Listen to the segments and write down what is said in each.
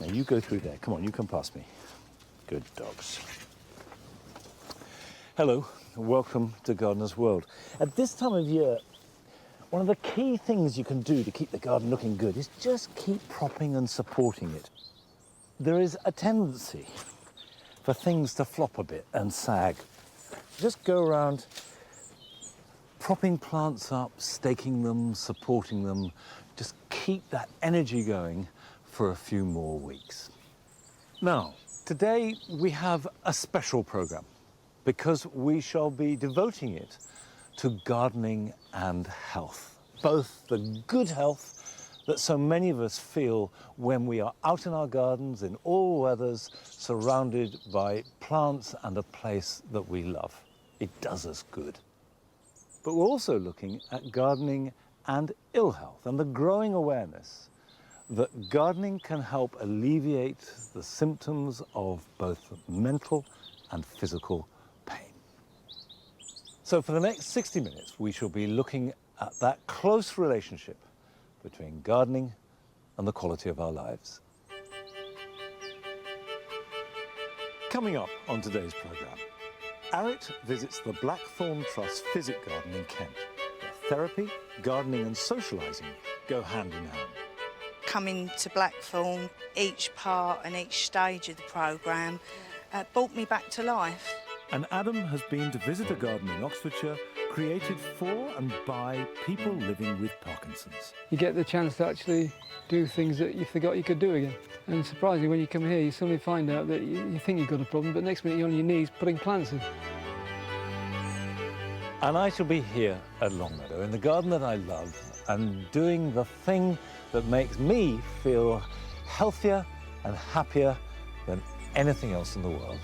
Now you go through there. Come on, you come past me. Good dogs. Hello, welcome to Gardener's World. At this time of year, one of the key things you can do to keep the garden looking good is just keep propping and supporting it. There is a tendency for things to flop a bit and sag. Just go around propping plants up, staking them, supporting them. Just keep that energy going for a few more weeks. Now, today we have a special program because we shall be devoting it to gardening and health. Both the good health that so many of us feel when we are out in our gardens in all weathers, surrounded by plants and a place that we love. It does us good. But we're also looking at gardening and ill health and the growing awareness that gardening can help alleviate the symptoms of both mental and physical pain. So for the next 60 minutes, we shall be looking at that close relationship between gardening and the quality of our lives. Coming up on today's programme, Arit visits the Blackthornne Trust Physic Garden in Kent, where therapy, gardening and socialising go hand in hand. Coming to Blackthornne, each part and each stage of the programme brought me back to life. And Adam has been to visit a garden in Oxfordshire created for and by people living with Parkinson's. You get the chance to actually do things that you forgot you could do again. And surprisingly, when you come here, you suddenly find out that you think you've got a problem, but next minute you're on your knees putting plants in. And I shall be here at Longmeadow, in the garden that I love, and doing the thing that makes me feel healthier and happier than anything else in the world.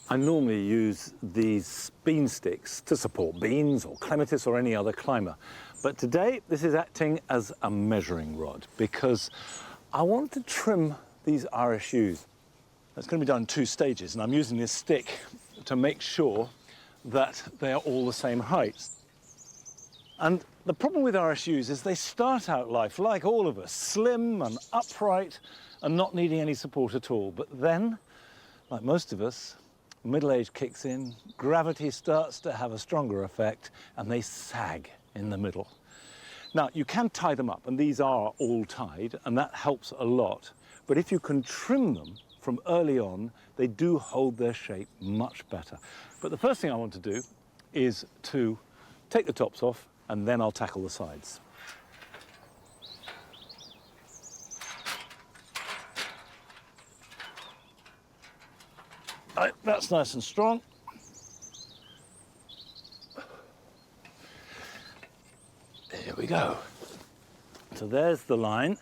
I normally use these bean sticks to support beans or clematis or any other climber. But today, this is acting as a measuring rod because I want to trim these RSUs. That's going to be done in 2 stages, and I'm using this stick to make sure that they are all the same height. And the problem with RSUs is they start out life, like all of us, slim and upright and not needing any support at all. But then, like most of us, middle age kicks in, gravity starts to have a stronger effect, and they sag in the middle. Now, you can tie them up, and these are all tied, and that helps a lot. But if you can trim them from early on, they do hold their shape much better. But the first thing I want to do is to take the tops off, and then I'll tackle the sides. Right, that's nice and strong. Here we go. So there's the line.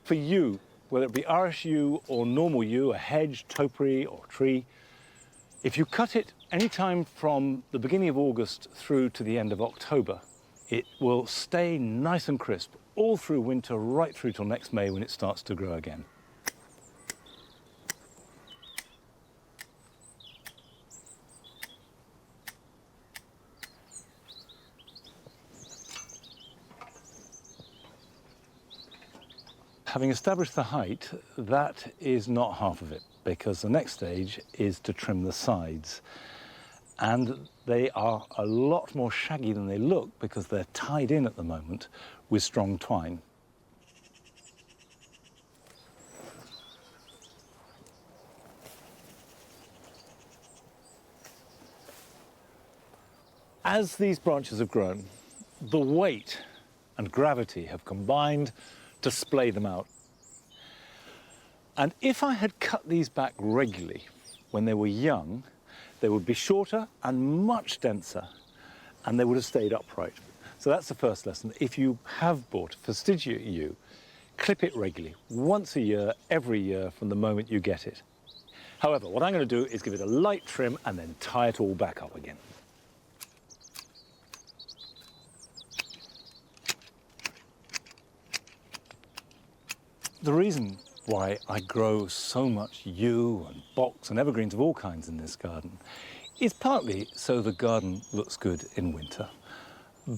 For yew, whether it be RSU or normal yew, a hedge, topiary or tree, if you cut it anytime from the beginning of August through to the end of October, it will stay nice and crisp all through winter, right through till next May when it starts to grow again. Having established the height, that is not half of it, because the next stage is to trim the sides. And they are a lot more shaggy than they look because they're tied in at the moment with strong twine. As these branches have grown, the weight and gravity have combined to splay them out. And if I had cut these back regularly when they were young, they would be shorter and much denser, and they would have stayed upright. So that's the first lesson. If you have bought a fastigiate yew, clip it regularly, once a year, every year from the moment you get it. However, what I'm going to do is give it a light trim and then tie it all back up again. The reason why I grow so much yew and box and evergreens of all kinds in this garden is partly so the garden looks good in winter,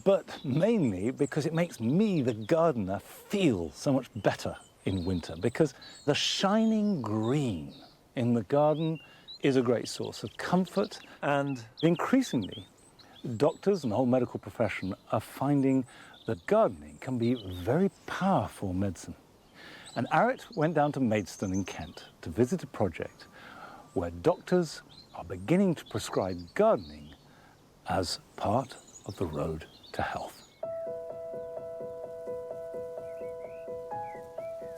but mainly because it makes me, the gardener, feel so much better in winter, because the shining green in the garden is a great source of comfort, and increasingly doctors and the whole medical profession are finding that gardening can be very powerful medicine. And Arrett went down to Maidstone in Kent to visit a project where doctors are beginning to prescribe gardening as part of the road to health.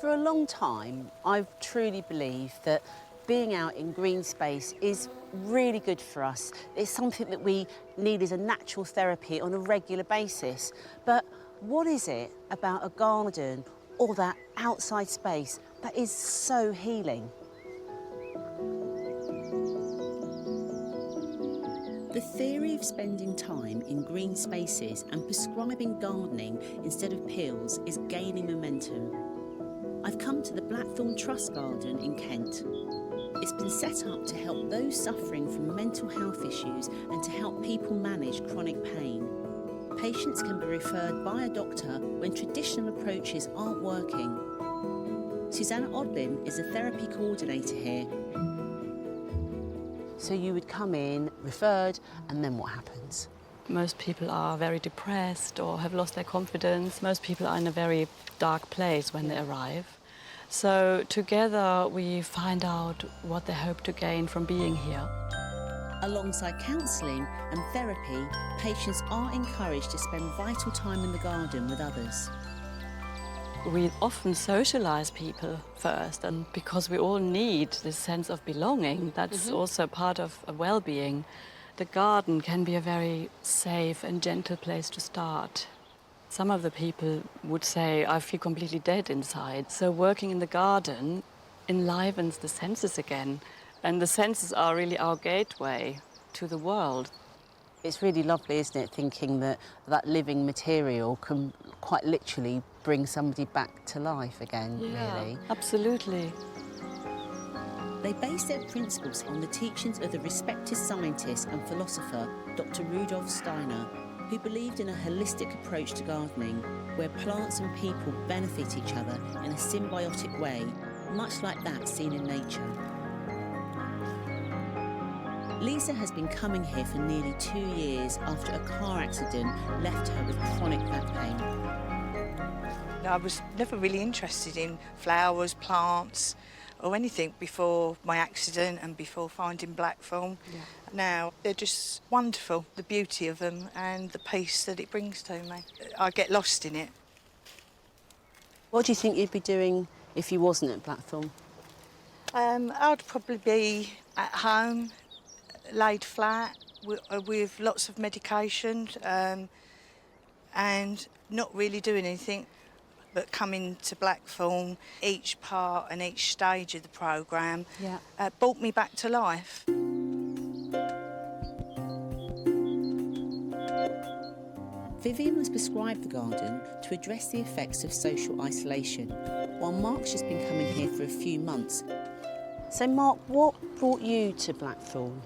For a long time, I've truly believed that being out in green space is really good for us. It's something that we need as a natural therapy on a regular basis. But what is it about a garden or that outside space that is so healing? The theory of spending time in green spaces and prescribing gardening instead of pills is gaining momentum. I've come to the Blackthornne Trust Garden in Kent. It's been set up to help those suffering from mental health issues and to help people manage chronic pain. Patients can be referred by a doctor when traditional approaches aren't working. Susanna Odlin is a therapy coordinator here. So you would come in, referred, and then what happens? Most people are very depressed or have lost their confidence. Most people are in a very dark place when they arrive. So together we find out what they hope to gain from being here. Alongside counselling and therapy, patients are encouraged to spend vital time in the garden with others. We often socialise people first, and because we all need this sense of belonging, that's also part of a well-being. The garden can be a very safe and gentle place to start. Some of the people would say, I feel completely dead inside. So working in the garden enlivens the senses again. And the senses are really our gateway to the world. It's really lovely, isn't it, thinking that that living material can quite literally bring somebody back to life again, really. Absolutely. They base their principles on the teachings of the respected scientist and philosopher, Dr. Rudolf Steiner, who believed in a holistic approach to gardening, where plants and people benefit each other in a symbiotic way, much like that seen in nature. Lisa has been coming here for nearly 2 years after a car accident left her with chronic back pain. I was never really interested in flowers, plants, or anything before my accident and before finding Blackthornne. Now, they're just wonderful, the beauty of them and the peace that it brings to me. I get lost in it. What do you think you'd be doing if you wasn't at Blackthornne? I'd probably be at home, laid flat, with lots of medication, and not really doing anything. But coming to Blackthornne, each part and each stage of the programme brought me back to life. Vivian was prescribed the garden to address the effects of social isolation, while Mark's just been coming here for a few months. So, Mark, what brought you to Blackthornne?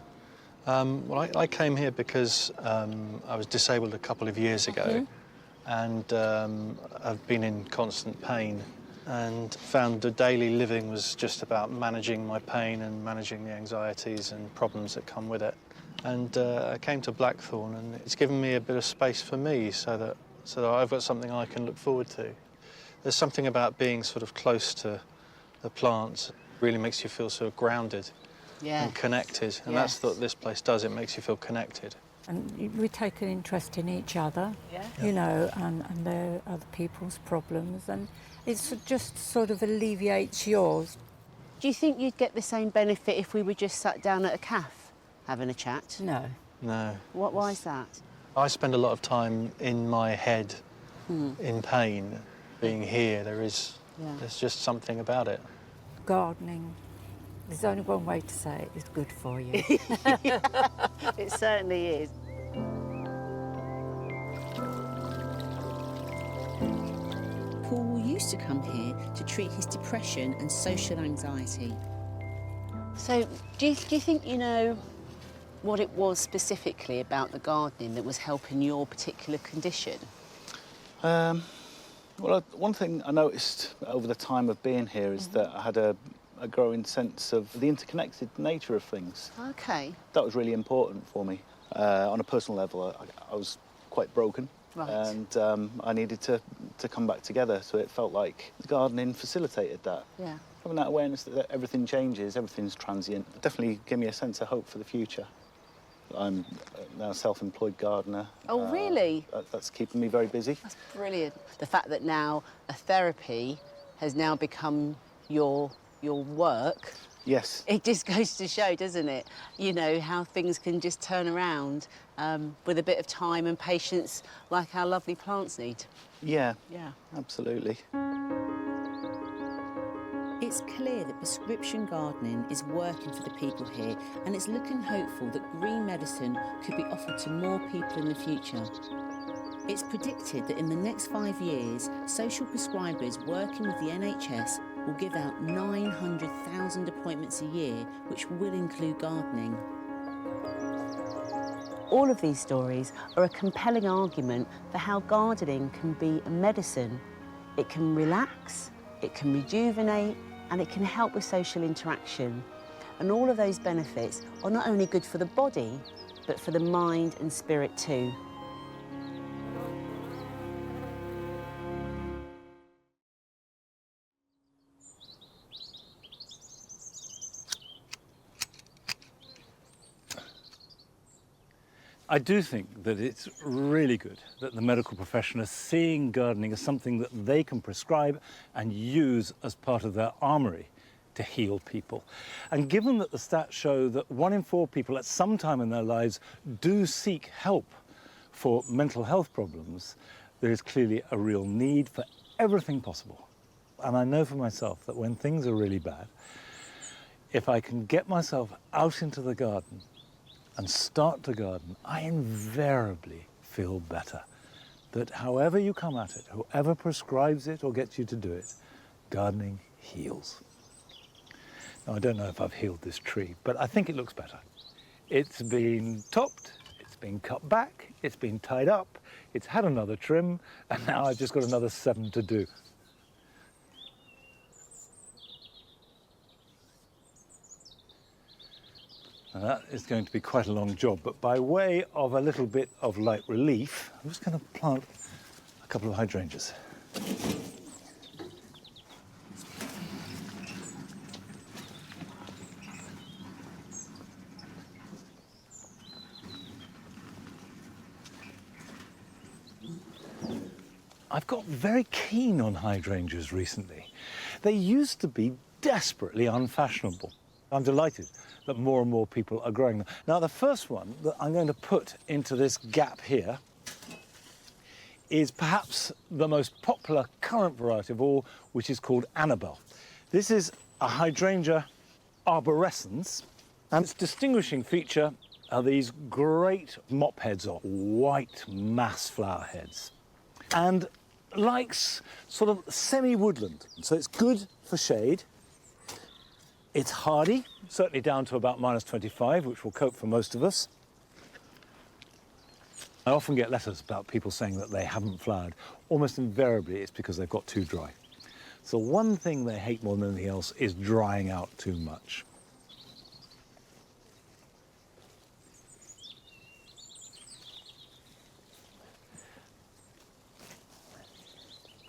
Well, I came here because I was disabled a couple of years ago. And I've been in constant pain and found the daily living was just about managing my pain and managing the anxieties and problems that come with it. And I came to Blackthornne, and it's given me a bit of space for me so that I've got something I can look forward to. There's something about being sort of close to the plants. It really makes you feel sort of grounded and connected. And that's what this place does. It makes you feel connected. And we take an interest in each other, you know, and their other people's problems, and it just sort of alleviates yours. Do you think you'd get the same benefit if we were just sat down at a cafe having a chat? No. No. Why is that? I spend a lot of time in my head in pain. Being here, there's just something about it. Gardening, there's only one way to say it, it's good for you. It certainly is. Paul used to come here to treat his depression and social anxiety. So, do you think you know what it was specifically about the gardening that was helping your particular condition? Well, one thing I noticed over the time of being here is that I had a growing sense of the interconnected nature of things. Okay. That was really important for me. On a personal level, I was quite broken. Right. And I needed to come back together, so it felt like gardening facilitated that. Yeah. Having that awareness that everything changes, everything's transient, definitely gave me a sense of hope for the future. I'm now a self-employed gardener. Oh, really? That's keeping me very busy. That's brilliant. The fact that now a therapy has now become your work. Yes. It just goes to show, doesn't it? You know, how things can just turn around with a bit of time and patience, like our lovely plants need. Yeah. Yeah. Absolutely. It's clear that prescription gardening is working for the people here, and it's looking hopeful that green medicine could be offered to more people in the future. It's predicted that in the next 5 years, social prescribers working with the NHS will give out 900,000 appointments a year, which will include gardening. All of these stories are a compelling argument for how gardening can be a medicine. It can relax, it can rejuvenate, and it can help with social interaction. And all of those benefits are not only good for the body, but for the mind and spirit too. I do think that it's really good that the medical profession are seeing gardening as something that they can prescribe and use as part of their armoury to heal people. And given that the stats show that 1 in 4 people at some time in their lives do seek help for mental health problems, there is clearly a real need for everything possible. And I know for myself that when things are really bad, if I can get myself out into the garden and start to garden, I invariably feel better. That however you come at it, whoever prescribes it or gets you to do it, gardening heals. Now, I don't know if I've healed this tree, but I think it looks better. It's been topped, it's been cut back, it's been tied up, it's had another trim, and now I've just got another 7 to do. Now that is going to be quite a long job, but by way of a little bit of light relief, I'm just going to plant a couple of hydrangeas. I've got very keen on hydrangeas recently. They used to be desperately unfashionable. I'm delighted that more and more people are growing them. Now, the first one that I'm going to put into this gap here is perhaps the most popular current variety of all, which is called Annabelle. This is a hydrangea arborescens, and its distinguishing feature are these great mop heads or white mass flower heads, and likes sort of semi-woodland, so it's good for shade. It's hardy, certainly down to about -25, which will cope for most of us. I often get letters about people saying that they haven't flowered. Almost invariably, it's because they've got too dry. So one thing they hate more than anything else is drying out too much.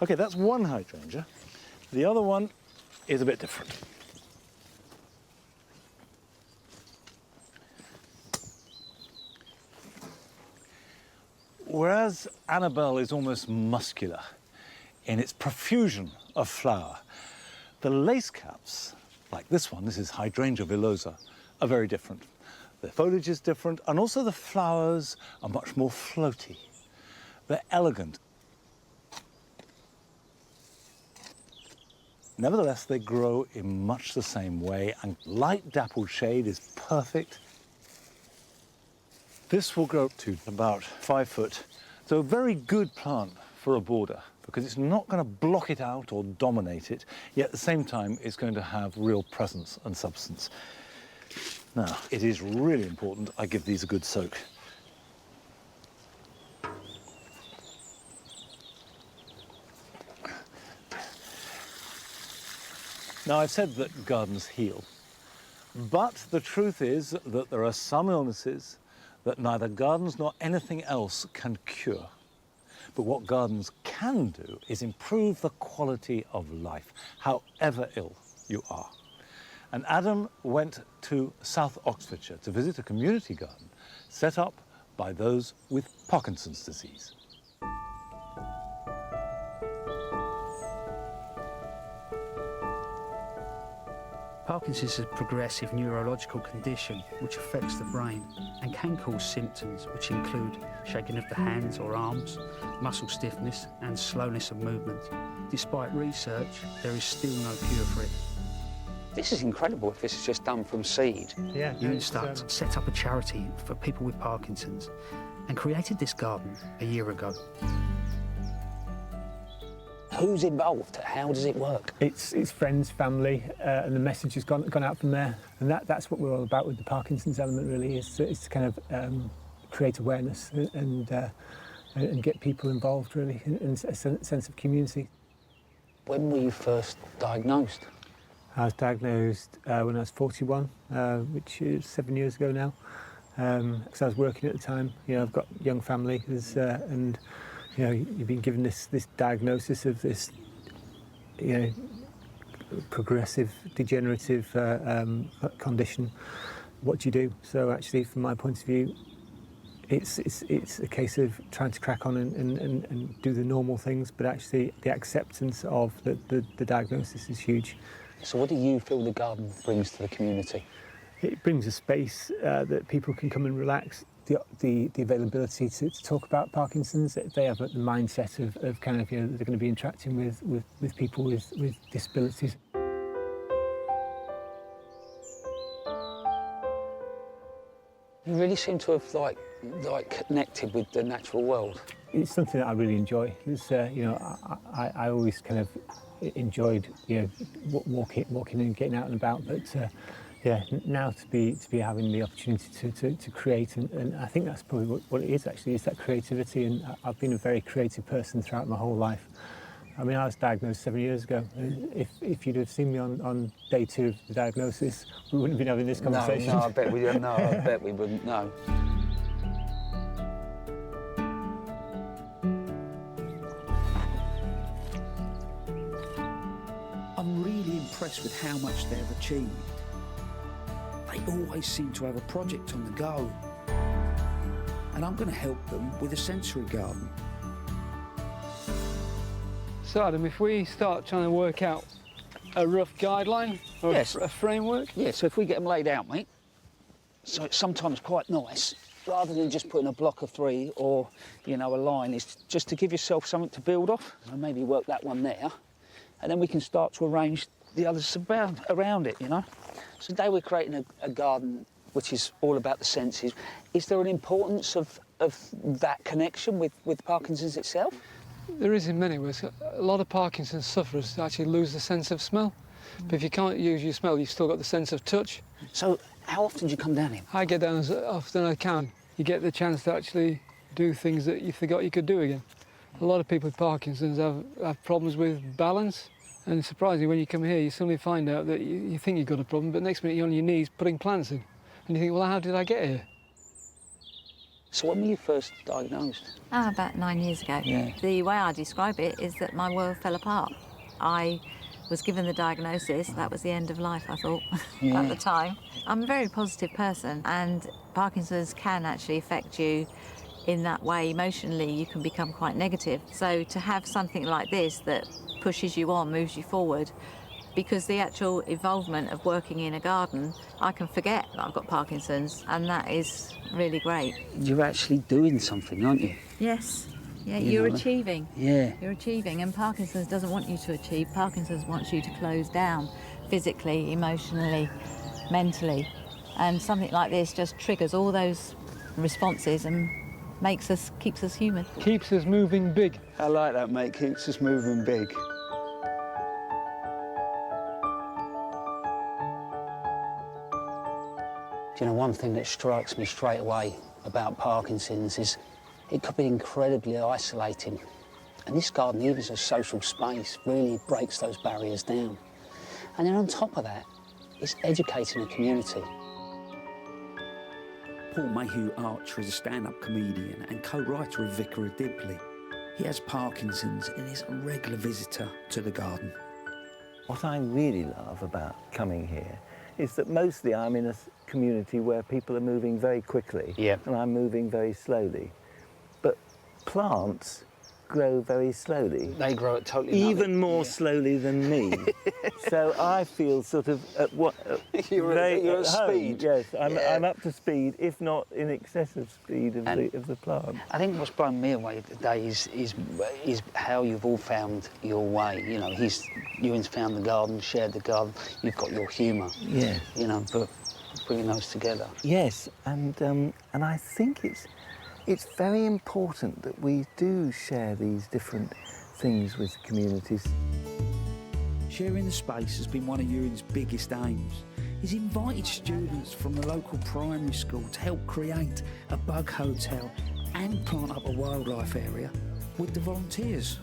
Okay, that's one hydrangea. The other one is a bit different. Whereas Annabelle is almost muscular in its profusion of flower, the lace caps, like this one, this is Hydrangea villosa, are very different. The foliage is different, and also the flowers are much more floaty. They're elegant. Nevertheless, they grow in much the same way, and light dappled shade is perfect. This will grow up to about 5 foot, so a very good plant for a border because it's not going to block it out or dominate it, yet at the same time it's going to have real presence and substance. Now, it is really important I give these a good soak. Now, I've said that gardens heal, but the truth is that there are some illnesses that neither gardens nor anything else can cure. But what gardens can do is improve the quality of life, however ill you are. And Adam went to South Oxfordshire to visit a community garden set up by those with Parkinson's disease. Parkinson's is a progressive neurological condition which affects the brain and can cause symptoms which include shaking of the hands or arms, muscle stiffness and slowness of movement. Despite research, there is still no cure for it. This is incredible if this is just done from seed. Yeah, Unistart set up a charity for people with Parkinson's and created this garden a year ago. Who's involved? How does it work? It's friends, family, and the message has gone out from there. And that's what we're all about with the Parkinson's element, really, is to kind of create awareness and get people involved, really, and a sense of community. When were you first diagnosed? I was diagnosed when I was 41, which is 7 years ago now, because I was working at the time. You know, I've got a young family, and you know, you've been given this diagnosis of this, you know, progressive degenerative condition. What do you do? So actually, from my point of view, it's a case of trying to crack on and do the normal things, but actually the acceptance of the diagnosis is huge. So what do you feel the garden brings to the community? It brings a space that people can come and relax. The availability to talk about Parkinson's. They have the mindset of kind of, you know, they're going to be interacting with people with disabilities. You really seem to have like connected with the natural world. It's something that I really enjoy. It's, you know, I always kind of enjoyed, you know, walking and getting out and about, but yeah, now to be having the opportunity to create, and I think that's probably what it is actually, is that creativity. And I've been a very creative person throughout my whole life. I mean, I was diagnosed 7 years ago. If you'd have seen me on day 2 of the diagnosis, we wouldn't have been having this conversation. No, I bet we didn't. No, I bet we wouldn't. No. I'm really impressed with how much they've achieved. They always seem to have a project on the go. And I'm going to help them with a sensory garden. So Adam, if we start trying to work out a rough guideline or Yes. a framework? Yeah, so if we get them laid out, mate, so it's sometimes quite nice, rather than just putting a block of 3 or, you know, a line, is just to give yourself something to build off. So maybe work that one there, and then we can start to arrange the others around it, you know. So today we're creating a garden which is all about the senses. Is there an importance of that connection with Parkinson's itself? There is in many ways. A lot of Parkinson's sufferers actually lose the sense of smell. But if you can't use your smell, you've still got the sense of touch. So how often do you come down here? I get down as often as I can. You get the chance to actually do things that you forgot you could do again. A lot of people with Parkinson's have problems with balance. And surprisingly, when you come here, you suddenly find out that you think you've got a problem, but next minute you're on your knees putting plants in. And you think, well, how did I get here? So when were you first diagnosed? About 9 years ago. Yeah. The way I describe it is that my world fell apart. I was given the diagnosis, that was the end of life, I thought, at the time. I'm a very positive person, and Parkinson's can actually affect you in that way. Emotionally, you can become quite negative. So to have something like this that pushes you on, moves you forward, because the actual involvement of working in a garden, I can forget that I've got Parkinson's, and that is really great. You're actually doing something, aren't you? Yes. Yeah, You you're know, achieving. Yeah. You're achieving, and Parkinson's doesn't want you to achieve. Parkinson's wants you to close down physically, emotionally, mentally. And something like this just triggers all those responses and keeps us human. Keeps us moving big. I like that, mate. Keeps us moving big. Do you know, one thing that strikes me straight away about Parkinson's is it could be incredibly isolating. And this garden, even as a social space, really breaks those barriers down. And then on top of that, it's educating the community. Paul Mayhew Archer is a stand-up comedian and co-writer of Vicar of Dibley. He has Parkinson's and is a regular visitor to the garden. What I really love about coming here is that mostly I'm in a community where people are moving very quickly, and I'm moving very slowly. But plants grow very slowly. They grow at totally even more slowly than me. So I feel sort of at what you're at speed. Yes, I'm up to speed, if not in excess of speed of the plant. I think what's blown me away today is how you've all found your way. You know, Ewan's found the garden, shared the garden. You've got your humour. Yeah. You know, but bringing those together. Yes, and I think it's very important that we do share these different things with communities. Sharing the space has been one of Ewan's biggest aims. He's invited students from the local primary school to help create a bug hotel and plant up a wildlife area with the volunteers.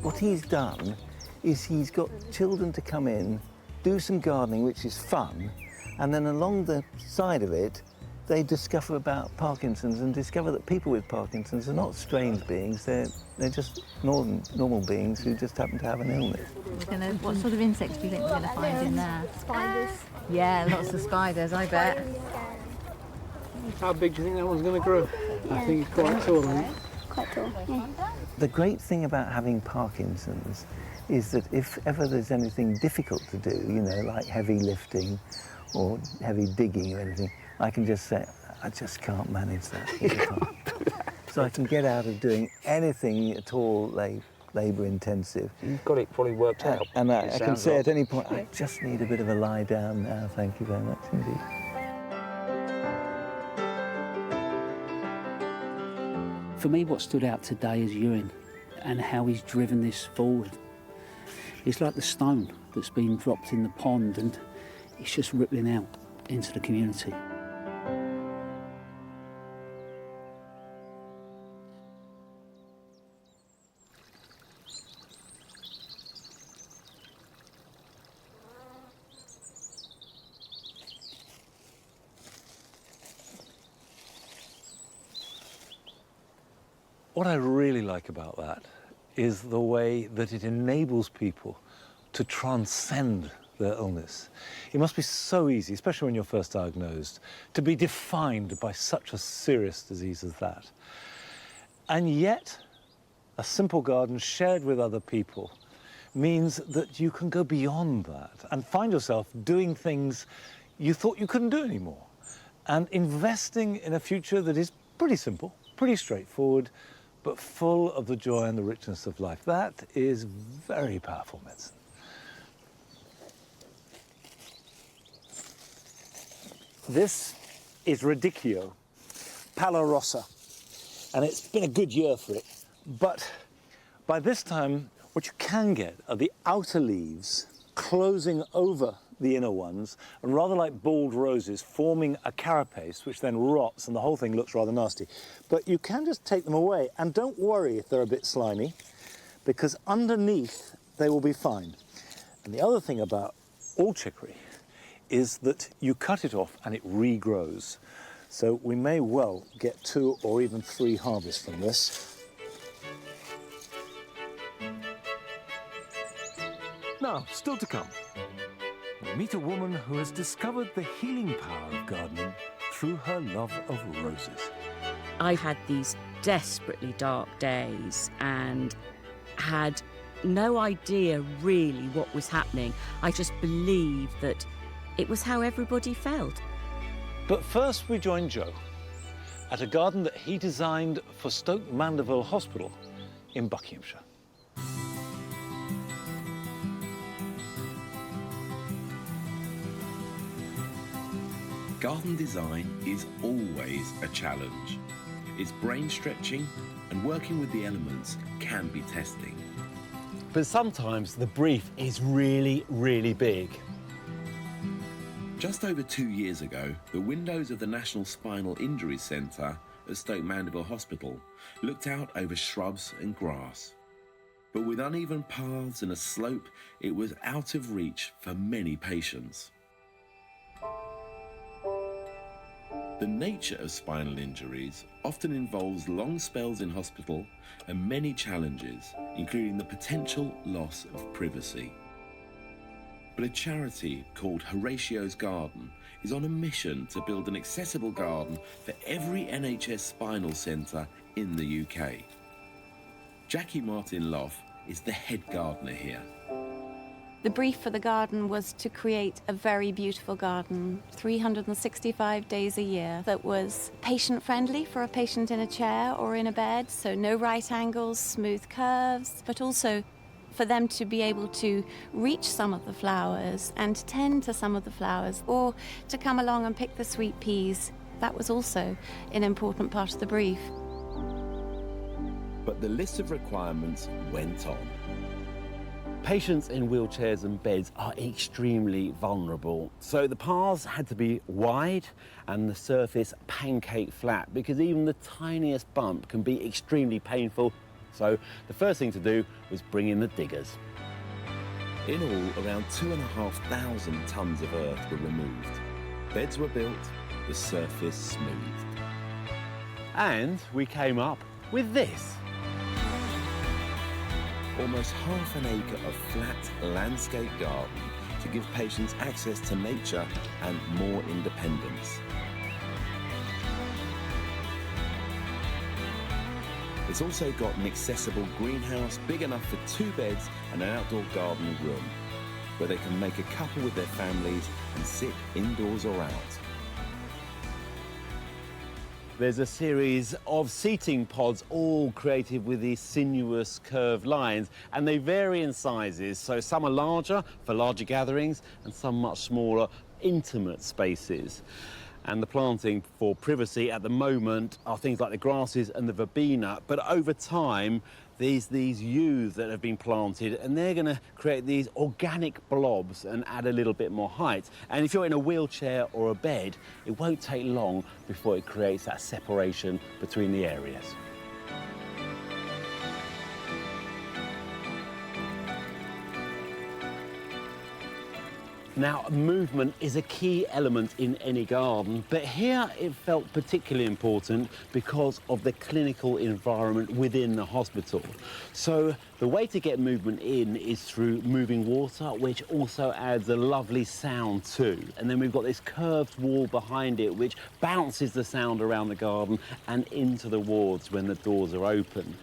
What he's done is he's got children to come in, do some gardening, which is fun, and then along the side of it, they discover about Parkinson's and discover that people with Parkinson's are not strange beings, they're just normal beings who just happen to have an illness. What sort of insects do you think we're going to find in there? Spiders. Yeah, lots of spiders, I bet. How big do you think that one's going to grow? I think it's quite tall, isn't it? Quite tall, yeah. The great thing about having Parkinson's is that if ever there's anything difficult to do, you know, like heavy lifting or heavy digging or anything, I can just say, I just can't manage that. So I can get out of doing anything at all labour intensive. You've got it probably worked out. And I can say at any point, I just need a bit of a lie down now, thank you very much indeed. For me, what stood out today is Ewan and how he's driven this forward. It's like the stone that's been dropped in the pond and it's just rippling out into the community. What I really like about that is the way that it enables people to transcend their illness. It must be so easy, especially when you're first diagnosed, to be defined by such a serious disease as that. And yet, a simple garden shared with other people means that you can go beyond that and find yourself doing things you thought you couldn't do anymore, and investing in a future that is pretty simple, pretty straightforward, but full of the joy and the richness of life. That is very powerful medicine. This is Radicchio Palmarosa, and it's been a good year for it. But by this time, what you can get are the outer leaves closing over the inner ones, and rather like bald roses, forming a carapace, which then rots, and the whole thing looks rather nasty. But you can just take them away, and don't worry if they're a bit slimy, because underneath they will be fine. And the other thing about all chicory is that you cut it off and it regrows. So we may well get 2 or even 3 harvests from this. Now, still to come, we meet a woman who has discovered the healing power of gardening through her love of roses. I've had these desperately dark days and had no idea really what was happening. I just believed that it was how everybody felt. But first we join Joe at a garden that he designed for Stoke Mandeville Hospital in Buckinghamshire. Garden design is always a challenge. It's brain stretching, and working with the elements can be testing. But sometimes the brief is really, really big. Just over 2 years ago, the windows of the National Spinal Injuries Centre at Stoke Mandeville Hospital looked out over shrubs and grass. But with uneven paths and a slope, it was out of reach for many patients. The nature of spinal injuries often involves long spells in hospital and many challenges, including the potential loss of privacy. But a charity called Hydrangeas Garden is on a mission to build an accessible garden for every NHS spinal centre in the UK. Jackie Martin-Loff is the head gardener here. The brief for the garden was to create a very beautiful garden, 365 days a year, that was patient-friendly for a patient in a chair or in a bed, so no right angles, smooth curves, but also for them to be able to reach some of the flowers and tend to some of the flowers, or to come along and pick the sweet peas. That was also an important part of the brief. But the list of requirements went on. Patients in wheelchairs and beds are extremely vulnerable, so the paths had to be wide and the surface pancake flat, because even the tiniest bump can be extremely painful. So the first thing to do was bring in the diggers. In all, around 2,500 tonnes of earth were removed. Beds were built, the surface smoothed. And we came up with this. Almost half an acre of flat landscape garden to give patients access to nature and more independence. It's also got an accessible greenhouse big enough for 2 beds and an outdoor garden room, where they can make a couple with their families and sit indoors or out. There's a series of seating pods, all created with these sinuous curved lines, and they vary in sizes. So some are larger for larger gatherings and some much smaller, intimate spaces. And the planting for privacy at the moment are things like the grasses and the verbena, but over time these yews that have been planted, and they're going to create these organic blobs and add a little bit more height. And if you're in a wheelchair or a bed, it won't take long before it creates that separation between the areas. Now, movement is a key element in any garden, but here it felt particularly important because of the clinical environment within the hospital. So the way to get movement in is through moving water, which also adds a lovely sound too. And then we've got this curved wall behind it, which bounces the sound around the garden and into the wards when the doors are open.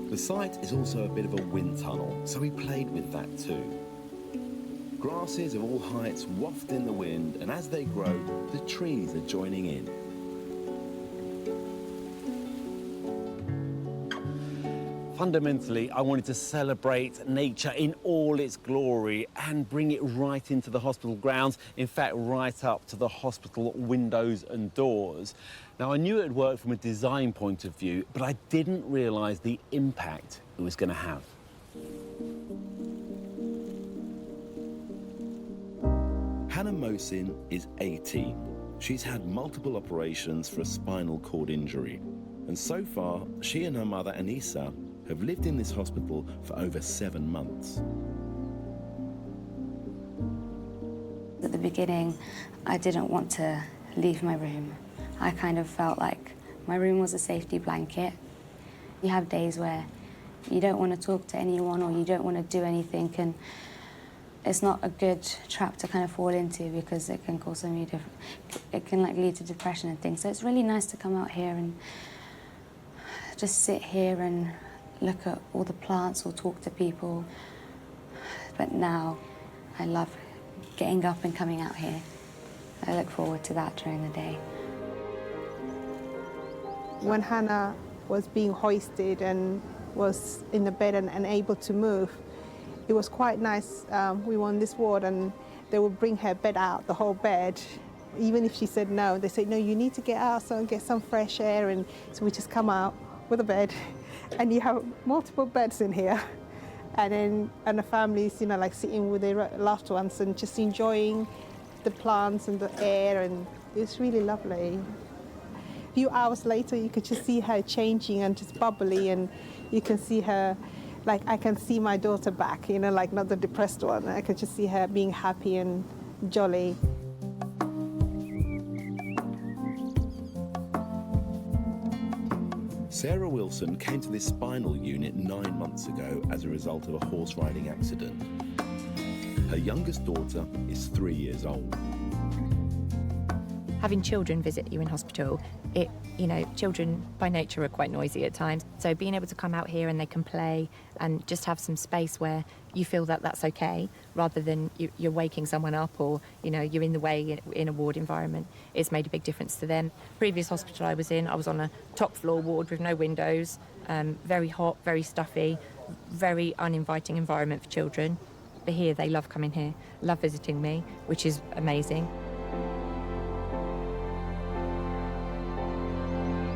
The site is also a bit of a wind tunnel, so we played with that too. Grasses of all heights waft in the wind, and as they grow, the trees are joining in. Fundamentally, I wanted to celebrate nature in all its glory and bring it right into the hospital grounds, in fact, right up to the hospital windows and doors. Now, I knew it would work from a design point of view, but I didn't realise the impact it was going to have. Hannah Mosin is 18. She's had multiple operations for a spinal cord injury. And so far, she and her mother, Anissa, have lived in this hospital for over 7 months. At the beginning, I didn't want to leave my room. I kind of felt like my room was a safety blanket. You have days where you don't want to talk to anyone or you don't want to do anything, and it's not a good trap to kind of fall into because it can cause so many different... It can like lead to depression and things. So it's really nice to come out here and just sit here and look at all the plants or talk to people. But now I love getting up and coming out here. I look forward to that during the day. When Hannah was being hoisted and was in the bed and able to move, it was quite nice. We were on this ward and they would bring her bed out, the whole bed, Even if she said no, they say, no, you need to get outside and get some fresh air. And so we just come out with a bed, and you have multiple beds in here. And the families, like sitting with their loved ones and just enjoying the plants and the air, and it's really lovely. A few hours later, you could just see her changing and just bubbly, and you can see her, like I can see my daughter back, like not the depressed one. I could just see her being happy and jolly. Sarah Wilson came to this spinal unit 9 months ago as a result of a horse riding accident. Her youngest daughter is 3 years old. Having children visit you in hospital, children by nature are quite noisy at times. So being able to come out here and they can play and just have some space where you feel that that's okay, rather than you're waking someone up or, you're in the way in a ward environment, it's made a big difference to them. Previous hospital I was in, I was on a top floor ward with no windows, very hot, very stuffy, very uninviting environment for children. But here, they love coming here, love visiting me, which is amazing.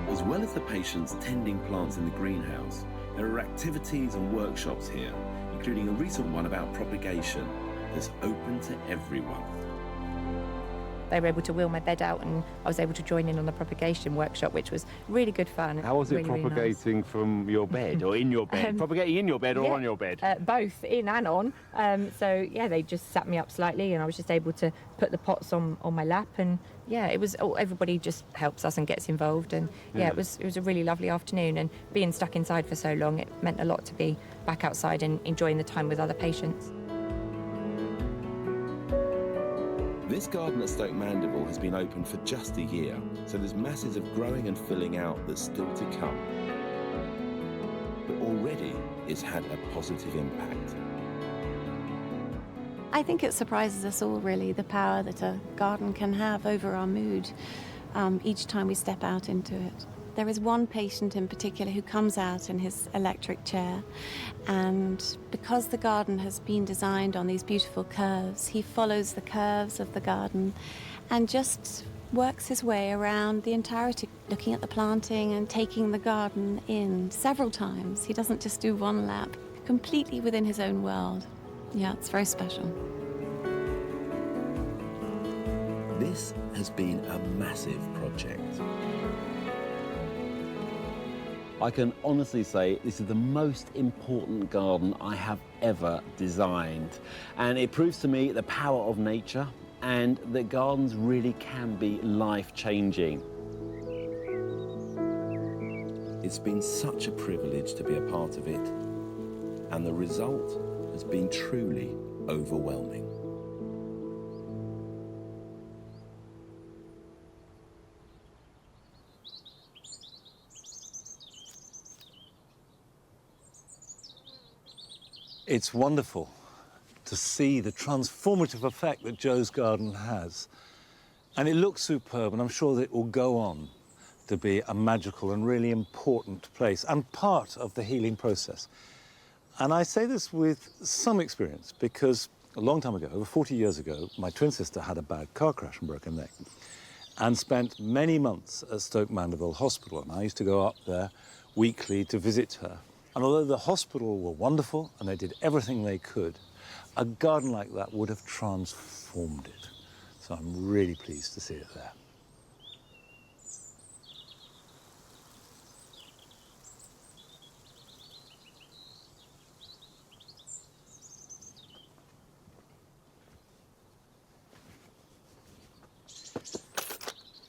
As well as the patients tending plants in the greenhouse, there are activities and workshops here, including a recent one about propagation that's open to everyone. They were able to wheel my bed out, and I was able to join in on the propagation workshop, which was really good fun. How was it really, propagating really nice. from your bed or in your bed? Propagating in your bed or on your bed? Both, in and on. So yeah, they just sat me up slightly, and I was just able to put the pots on my lap, and yeah, it was. Everybody just helps us and gets involved, and yeah, it was a really lovely afternoon. And being stuck inside for so long, it meant a lot to be back outside and enjoying the time with other patients. This garden at Stoke Mandeville has been open for just a year, so there's masses of growing and filling out that's still to come. But already it's had a positive impact. I think it surprises us all, really, the power that a garden can have over our mood each time we step out into it. There is one patient in particular who comes out in his electric chair, and because the garden has been designed on these beautiful curves, he follows the curves of the garden and just works his way around the entirety, looking at the planting and taking the garden in several times. He doesn't just do one lap, completely within his own world. Yeah, it's very special. This has been a massive project. I can honestly say this is the most important garden I have ever designed. And it proves to me the power of nature and that gardens really can be life-changing. It's been such a privilege to be a part of it, and the result has been truly overwhelming. It's wonderful to see the transformative effect that Joe's garden has. And it looks superb, and I'm sure that it will go on to be a magical and really important place and part of the healing process. And I say this with some experience because a long time ago, over 40 years ago, my twin sister had a bad car crash and broke her neck and spent many months at Stoke Mandeville Hospital. And I used to go up there weekly to visit her. And although the hospital were wonderful and they did everything they could, a garden like that would have transformed it. So I'm really pleased to see it there.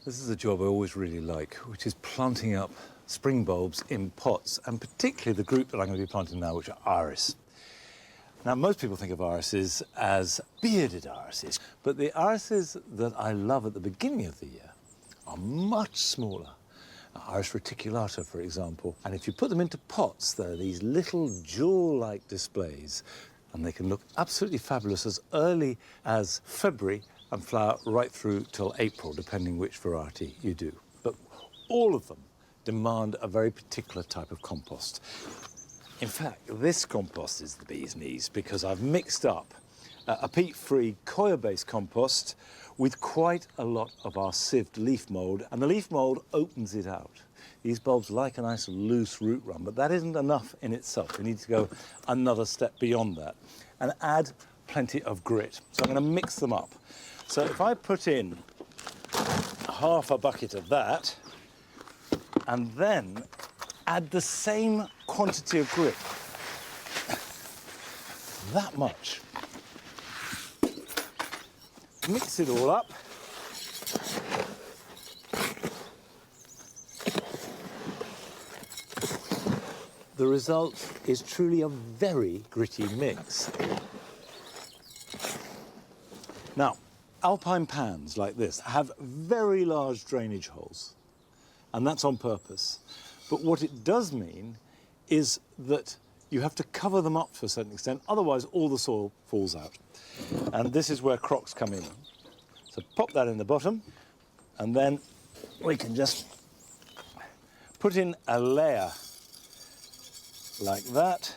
This is a job I always really like, which is planting up spring bulbs in pots, and particularly the group that I'm going to be planting now, which are iris. Now, most people think of irises as bearded irises, but the irises that I love at the beginning of the year are much smaller. Iris reticulata, for example. And if you put them into pots, they're these little jewel-like displays, and they can look absolutely fabulous as early as February and flower right through till April, depending which variety you do. But all of them demand a very particular type of compost. In fact, this compost is the bee's knees because I've mixed up a peat-free coir-based compost with quite a lot of our sieved leaf mould, and the leaf mould opens it out. These bulbs like a nice loose root run, but that isn't enough in itself. We need to go another step beyond that and add plenty of grit. So I'm going to mix them up. So if I put in half a bucket of that and then add the same quantity of grit, that much. Mix it all up. The result is truly a very gritty mix. Now, alpine pans like this have very large drainage holes, and that's on purpose. But what it does mean is that you have to cover them up to a certain extent, otherwise all the soil falls out. And this is where crocks come in. So pop that in the bottom, and then we can just put in a layer like that,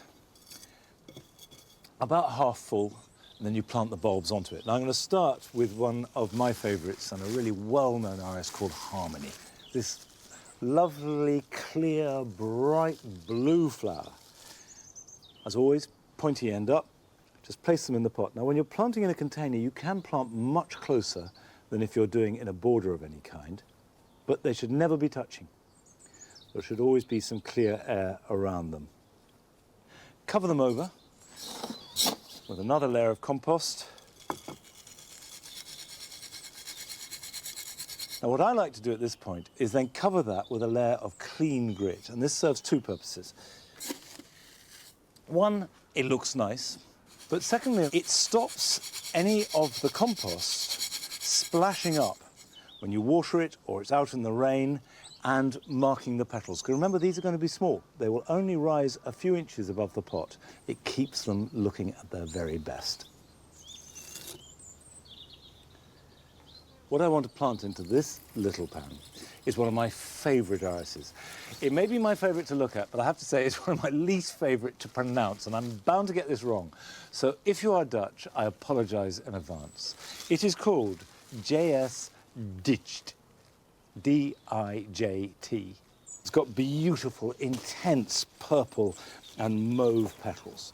about half full, and then you plant the bulbs onto it. Now I'm going to start with one of my favourites and a really well-known iris called Harmony. This lovely, clear, bright blue flower. As always, pointy end up, just place them in the pot. Now when you're planting in a container, you can plant much closer than if you're doing in a border of any kind, but they should never be touching. There should always be some clear air around them. Cover them over with another layer of compost. Now what I like to do at this point is then cover that with a layer of clean grit, and this serves two purposes. One, it looks nice, but secondly, it stops any of the compost splashing up when you water it or it's out in the rain and marking the petals. Because remember, these are going to be small. They will only rise a few inches above the pot. It keeps them looking at their very best. What I want to plant into this little pan is one of my favourite irises. It may be my favourite to look at, but I have to say it's one of my least favourite to pronounce, and I'm bound to get this wrong. So if you are Dutch, I apologise in advance. It is called J.S. Dijt. D-I-J-T. It's got beautiful, intense purple and mauve petals.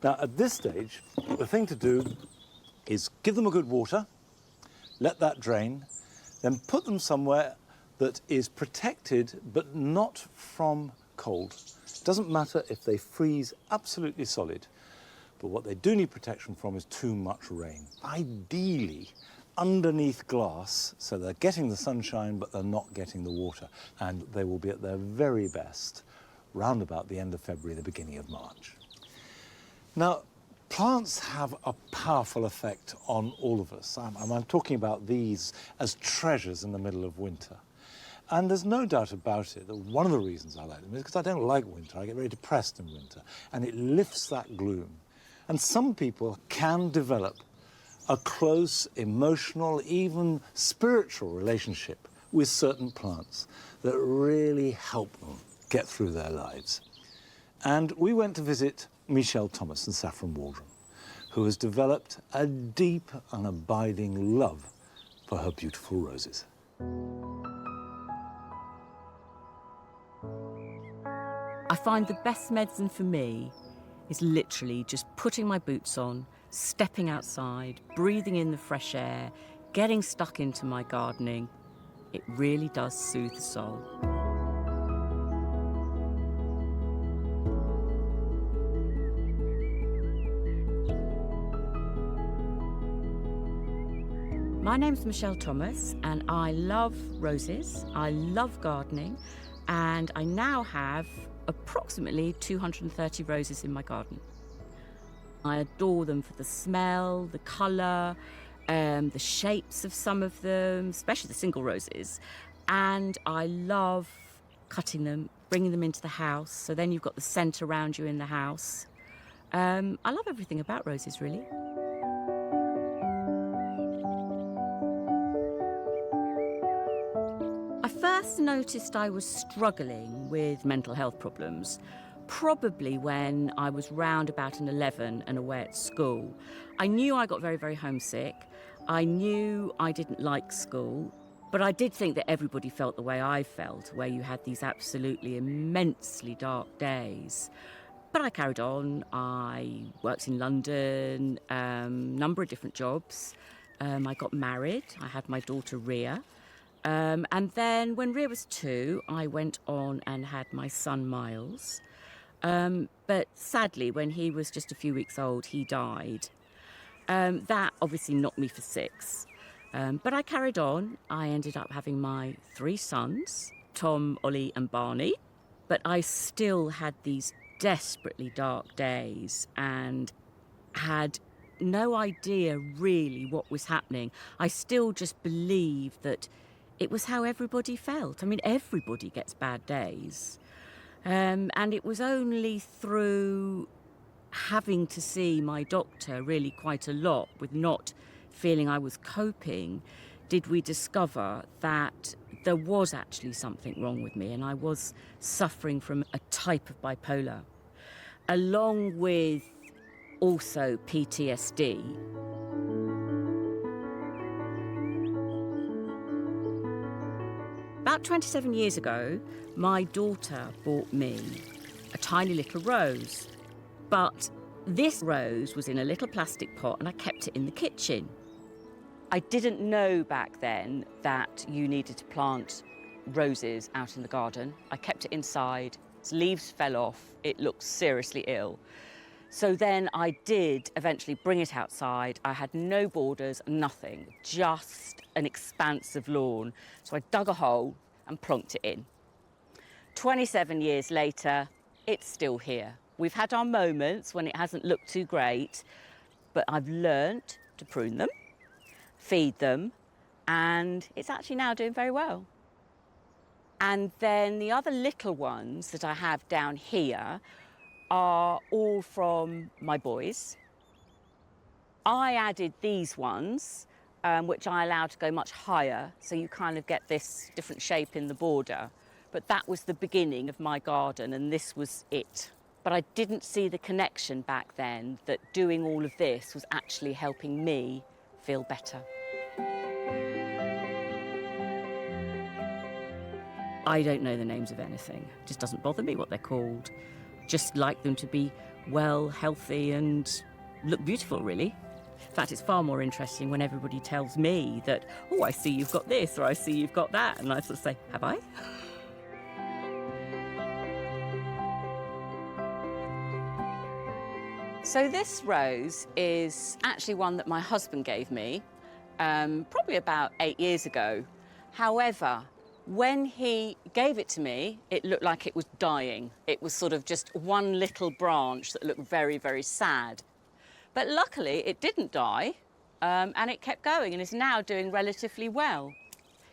Now, at this stage, the thing to do is give them a good water, let that drain, then put them somewhere that is protected but not from cold. It doesn't matter if they freeze absolutely solid, but what they do need protection from is too much rain. Ideally, underneath glass, so they're getting the sunshine but they're not getting the water, and they will be at their very best round about the end of February, the beginning of March. Now, plants have a powerful effect on all of us. I'm talking about these as treasures in the middle of winter. And there's no doubt about it that one of the reasons I like them is because I don't like winter. I get very depressed in winter, and it lifts that gloom. And some people can develop a close, emotional, even spiritual relationship with certain plants that really help them get through their lives. And we went to visit Michelle Thomas in Saffron Waldron, who has developed a deep and abiding love for her beautiful roses. I find the best medicine for me is literally just putting my boots on, stepping outside, breathing in the fresh air, getting stuck into my gardening. It really does soothe the soul. My name's Michelle Thomas, and I love roses, I love gardening, and I now have approximately 230 roses in my garden. I adore them for the smell, the colour, the shapes of some of them, especially the single roses, and I love cutting them, bringing them into the house, so then you've got the scent around you in the house. I love everything about roses, really. I first noticed I was struggling with mental health problems probably when I was round about an 11 and away at school. I knew I got very, very homesick. I knew I didn't like school, but I did think that everybody felt the way I felt, where you had these absolutely immensely dark days. But I carried on. I worked in London, number of different jobs. I got married. I had my daughter Ria. And then when Ria was 2, I went on and had my son Miles. But sadly, when he was just a few weeks old, he died. That obviously knocked me for 6. But I carried on. I ended up having my 3 sons, Tom, Ollie and Barney. But I still had these desperately dark days and had no idea really what was happening. I still just believed that it was how everybody felt. I mean, everybody gets bad days. And it was only through having to see my doctor really quite a lot with not feeling I was coping did we discover that there was actually something wrong with me and I was suffering from a type of bipolar, along with also PTSD. About 27 years ago, my daughter bought me a tiny little rose, but this rose was in a little plastic pot and I kept it in the kitchen. I didn't know back then that you needed to plant roses out in the garden. I kept it inside, its leaves fell off, it looked seriously ill. So then I did eventually bring it outside. I had no borders, nothing, just an expanse of lawn. So I dug a hole and plonked it in. 27 years later, it's still here. We've had our moments when it hasn't looked too great, but I've learnt to prune them, feed them, and it's actually now doing very well. And then the other little ones that I have down here are all from my boys. I added these ones, which I allowed to go much higher, so you kind of get this different shape in the border. But that was the beginning of my garden, and this was it. But I didn't see the connection back then that doing all of this was actually helping me feel better. I don't know the names of anything. It just doesn't bother me what they're called. Just like them to be well, healthy and look beautiful, really. In fact, it's far more interesting when everybody tells me that, oh, I see you've got this, or I see you've got that. And I sort of say, have I? So this rose is actually one that my husband gave me, probably about 8 years ago. However, when he gave it to me, it looked like it was dying. It was sort of just one little branch that looked very, very sad. But luckily, it didn't die, and it kept going and is now doing relatively well.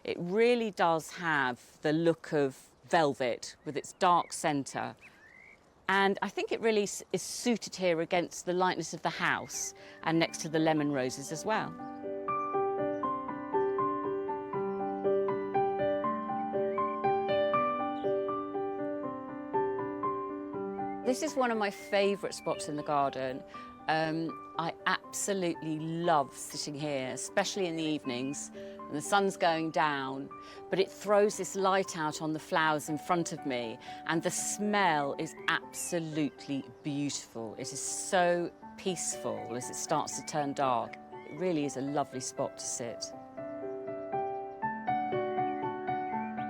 It really does have the look of velvet with its dark centre. And I think it really is suited here against the lightness of the house and next to the lemon roses as well. This is one of my favourite spots in the garden. I absolutely love sitting here, especially in the evenings, and the sun's going down, but it throws this light out on the flowers in front of me, and the smell is absolutely beautiful. It is so peaceful as it starts to turn dark. It really is a lovely spot to sit.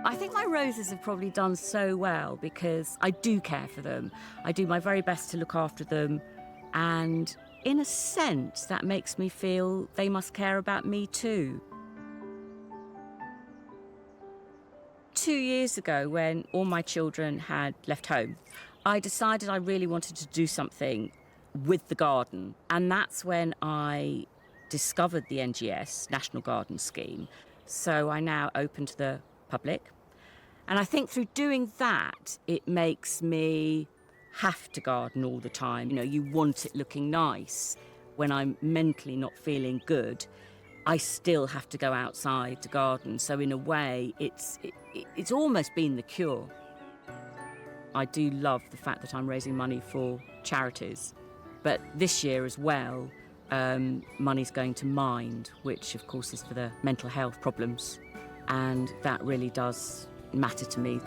I think my roses have probably done so well because I do care for them. I do my very best to look after them, and in a sense, that makes me feel they must care about me too. 2 years ago, when all my children had left home, I decided I really wanted to do something with the garden, and that's when I discovered the NGS, National Garden Scheme. So I now open to the public. And I think through doing that, it makes me have to garden all the time. You know, you want it looking nice. When I'm mentally not feeling good, I still have to go outside to garden. So in a way, it's almost been the cure. I do love the fact that I'm raising money for charities. But this year as well, money's going to Mind, which of course is for the mental health problems. And that really does matter to me.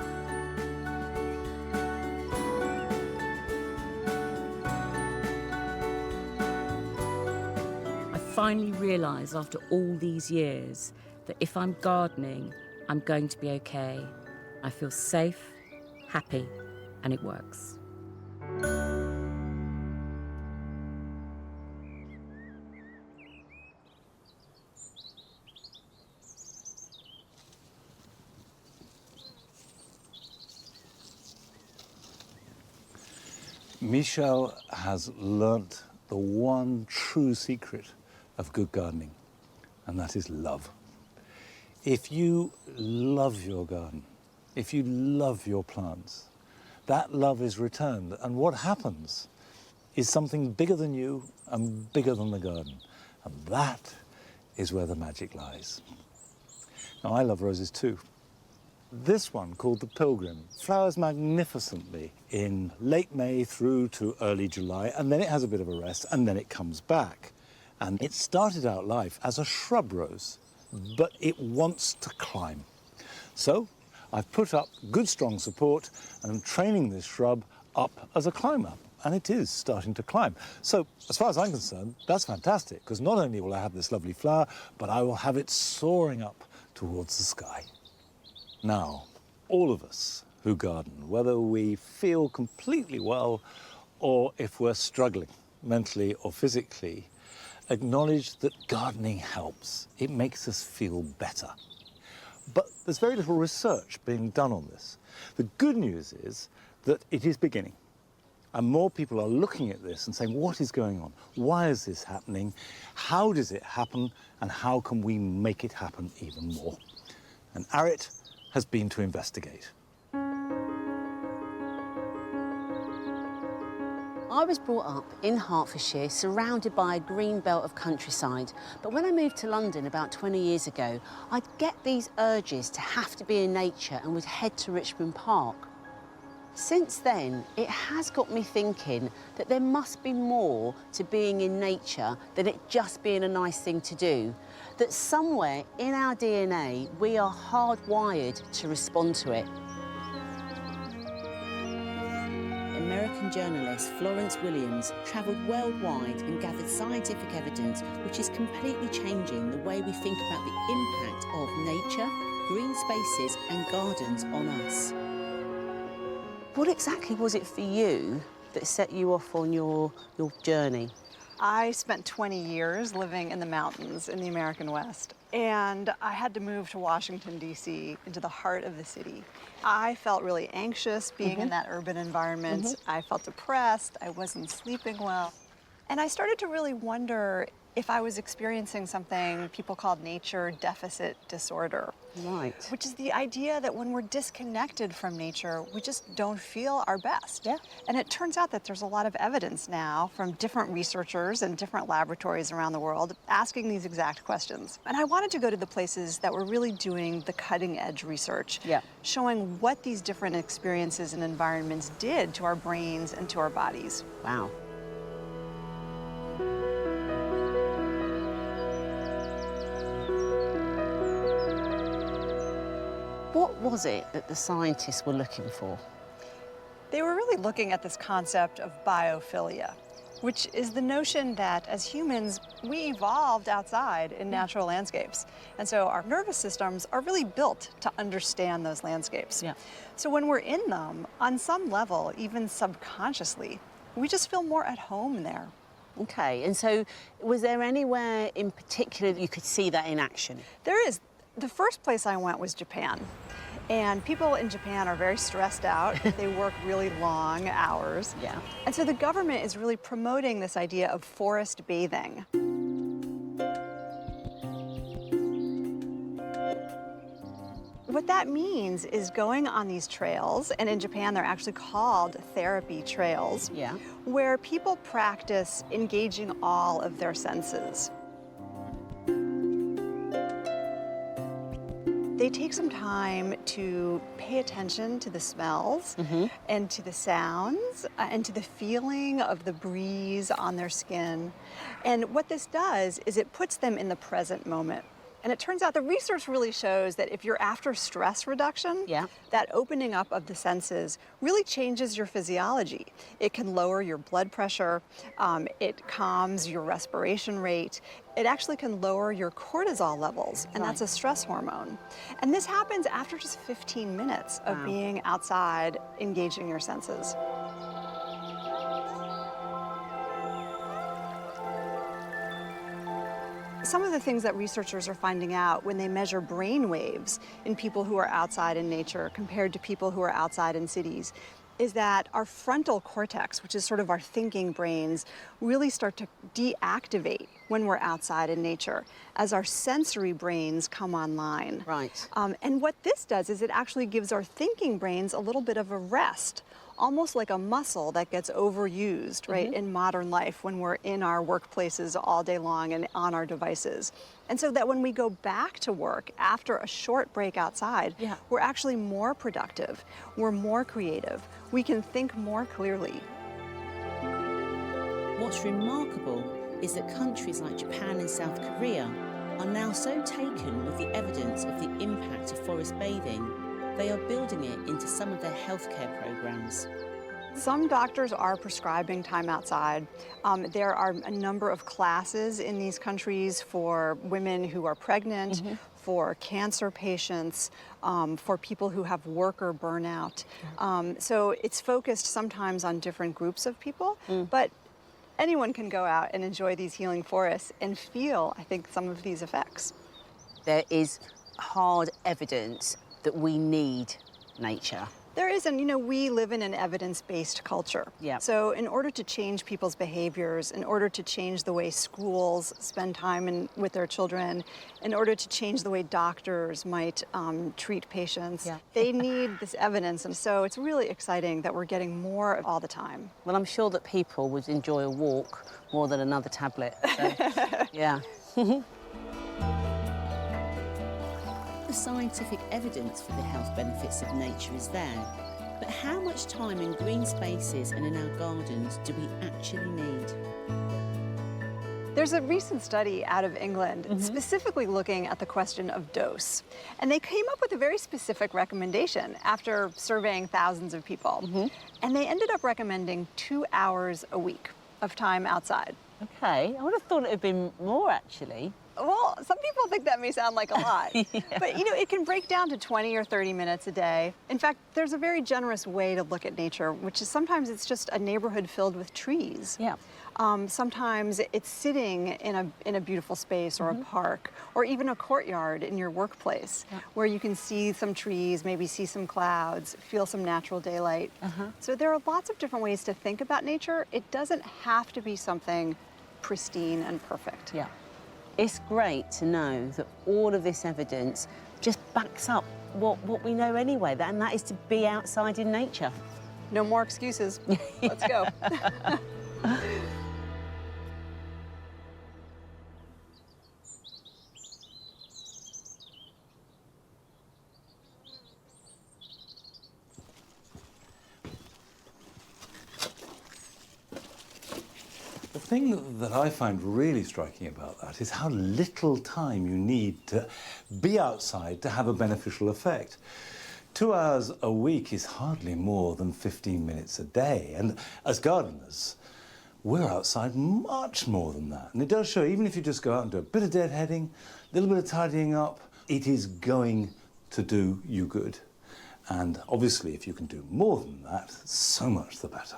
I finally realised after all these years that if I'm gardening, I'm going to be okay. I feel safe, happy, and it works. Michelle has learnt the one true secret of good gardening, and that is love. If you love your garden, if you love your plants, that love is returned, and what happens is something bigger than you and bigger than the garden, and that is where the magic lies. Now, I love roses too. This one, called the Pilgrim, flowers magnificently in late May through to early July, and then it has a bit of a rest, and then it comes back. And it started out life as a shrub rose, but it wants to climb. So I've put up good, strong support, and I'm training this shrub up as a climber, and it is starting to climb. So, as far as I'm concerned, that's fantastic, because not only will I have this lovely flower, but I will have it soaring up towards the sky. Now, all of us who garden, whether we feel completely well or if we're struggling mentally or physically, acknowledge that gardening helps. It makes us feel better. But there's very little research being done on this. The good news is that it is beginning. And more people are looking at this and saying, what is going on? Why is this happening? How does it happen? And how can we make it happen even more? And Arit has been to investigate. I was brought up in Hertfordshire, surrounded by a green belt of countryside. But when I moved to London about 20 years ago, I'd get these urges to have to be in nature and would head to Richmond Park. Since then, it has got me thinking that there must be more to being in nature than it just being a nice thing to do. That somewhere in our DNA, we are hardwired to respond to it. American journalist Florence Williams travelled worldwide and gathered scientific evidence which is completely changing the way we think about the impact of nature, green spaces and gardens on us. What exactly was it for you that set you off on your journey? I spent 20 years living in the mountains in the American West, and I had to move to Washington, D.C., into the heart of the city. I felt really anxious being in that urban environment. I felt depressed. I wasn't sleeping well. And I started to really wonder if I was experiencing something people called nature deficit disorder. Right. Which is the idea that when we're disconnected from nature, we just don't feel our best. Yeah. And it turns out that there's a lot of evidence now from different researchers and different laboratories around the world asking these exact questions. And I wanted to go to the places that were really doing the cutting edge research, showing what these different experiences and environments did to our brains and to our bodies. Wow. What was it that the scientists were looking for? They were really looking at this concept of biophilia, which is the notion that as humans, we evolved outside in natural landscapes. And so our nervous systems are really built to understand those landscapes. So when we're in them, on some level, even subconsciously, we just feel more at home there. Okay, and so was there anywhere in particular that you could see that in action? There is. The first place I went was Japan. And people in Japan are very stressed out. They work really long hours. And so the government is really promoting this idea of forest bathing. What that means is going on these trails, and in Japan they're actually called therapy trails, where people practice engaging all of their senses. They take some time to pay attention to the smells and to the sounds and to the feeling of the breeze on their skin. And what this does is it puts them in the present moment. And it turns out the research really shows that if you're after stress reduction, that opening up of the senses really changes your physiology. It can lower your blood pressure, it calms your respiration rate, it actually can lower your cortisol levels, and that's a stress hormone. And this happens after just 15 minutes of being outside, engaging your senses. Some of the things that researchers are finding out when they measure brain waves in people who are outside in nature compared to people who are outside in cities is that our frontal cortex, which is sort of our thinking brains, really start to deactivate when we're outside in nature as our sensory brains come online. Right. And what this does is it actually gives our thinking brains a little bit of a rest, almost like a muscle that gets overused, right, in modern life when we're in our workplaces all day long and on our devices. And so that when we go back to work after a short break outside, we're actually more productive, we're more creative, we can think more clearly. What's remarkable is that countries like Japan and South Korea are now so taken with the evidence of the impact of forest bathing, they are building it into some of their healthcare programs. Some doctors are prescribing time outside. There are a number of classes in these countries for women who are pregnant, for cancer patients, for people who have worker burnout. So it's focused sometimes on different groups of people, but anyone can go out and enjoy these healing forests and feel, I think, some of these effects. There is hard evidence that we need nature. There is, and you know, we live in an evidence-based culture. So in order to change people's behaviors, in order to change the way schools spend time with their children, in order to change the way doctors might treat patients, they need this evidence. And so it's really exciting that we're getting more all the time. Well, I'm sure that people would enjoy a walk more than another tablet. So, yeah. The scientific evidence for the health benefits of nature is there, but how much time in green spaces and in our gardens do we actually need? There's a recent study out of England specifically looking at the question of dose. And they came up with a very specific recommendation after surveying thousands of people. And they ended up recommending 2 hours a week of time outside. Okay, I would have thought it had been more, actually. Well, some people think that may sound like a lot, but you know, it can break down to 20 or 30 minutes a day. In fact, there's a very generous way to look at nature, which is sometimes it's just a neighborhood filled with trees. Sometimes it's sitting in a beautiful space or a park, or even a courtyard in your workplace, where you can see some trees, maybe see some clouds, feel some natural daylight. So there are lots of different ways to think about nature. It doesn't have to be something pristine and perfect. It's great to know that all of this evidence just backs up what we know anyway, and that is to be outside in nature. No more excuses. Let's go. The thing that I find really striking about that is how little time you need to be outside to have a beneficial effect. 2 hours a week is hardly more than 15 minutes a day. And as gardeners, we're outside much more than that. And it does show, even if you just go out and do a bit of deadheading, a little bit of tidying up, it is going to do you good. And obviously, if you can do more than that, so much the better.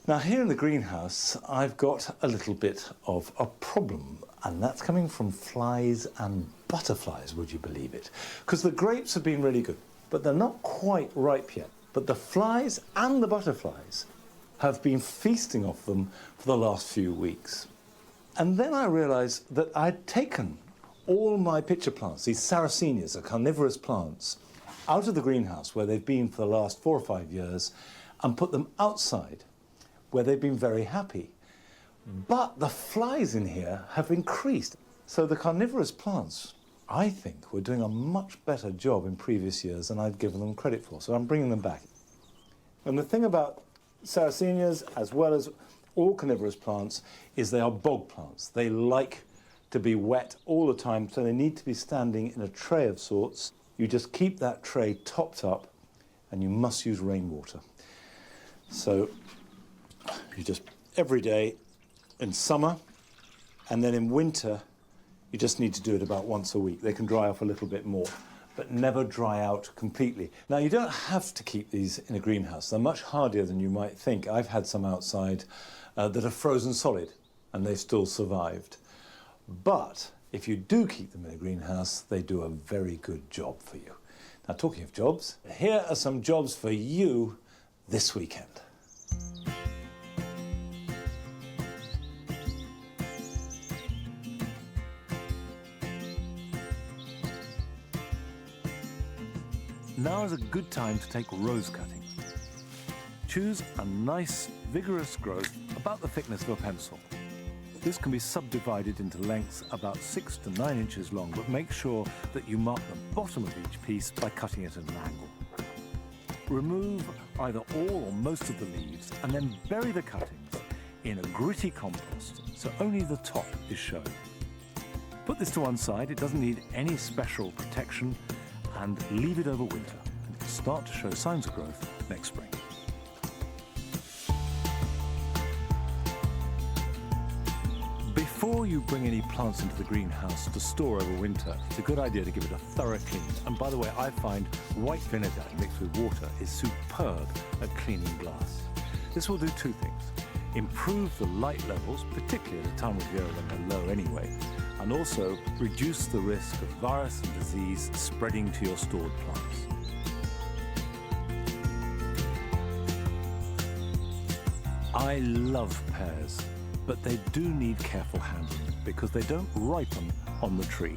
Now, here in the greenhouse, I've got a little bit of a problem, and that's coming from flies and butterflies, would you believe it? Because the grapes have been really good, but they're not quite ripe yet. But the flies and the butterflies have been feasting off them for the last few weeks. And then I realised that I'd taken all my pitcher plants, these Sarracenias, are carnivorous plants, out of the greenhouse where they've been for the last 4 or 5 years and put them outside where they've been very happy. But the flies in here have increased. So the carnivorous plants, I think, were doing a much better job in previous years than I'd given them credit for. So I'm bringing them back. And the thing about Sarracenias, as well as all carnivorous plants, is they are bog plants. They like to be wet all the time, so they need to be standing in a tray of sorts. You just keep that tray topped up, and you must use rainwater. So you just, every day in summer, and then in winter, you just need to do it about once a week. They can dry off a little bit more, but never dry out completely. Now, you don't have to keep these in a greenhouse. They're much hardier than you might think. I've had some outside that are frozen solid, and they've still survived. But if you do keep them in a greenhouse, they do a very good job for you. Now, talking of jobs, here are some jobs for you this weekend. Now is a good time to take rose cuttings. Choose a nice, vigorous growth about the thickness of a pencil. This can be subdivided into lengths about 6 to 9 inches long, but make sure that you mark the bottom of each piece by cutting it at an angle. Remove either all or most of the leaves and then bury the cuttings in a gritty compost so only the top is shown. Put this to one side, it doesn't need any special protection, and leave it over winter, and it'll start to show signs of growth next spring. Before you bring any plants into the greenhouse to store over winter, it's a good idea to give it a thorough clean. And by the way, I find white vinegar mixed with water is superb at cleaning glass. This will do two things: improve the light levels, particularly at a time of year when they're low anyway, and also reduce the risk of virus and disease spreading to your stored plants. I love pears, but they do need careful handling because they don't ripen on the tree.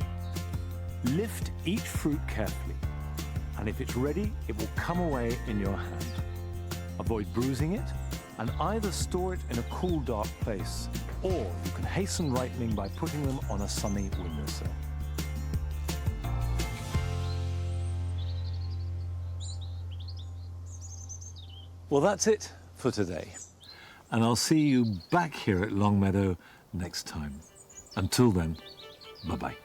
Lift each fruit carefully, and if it's ready, it will come away in your hand. Avoid bruising it, and either store it in a cool, dark place, or you can hasten ripening by putting them on a sunny windowsill. Well, that's it for today. And I'll see you back here at Longmeadow next time. Until then, bye-bye.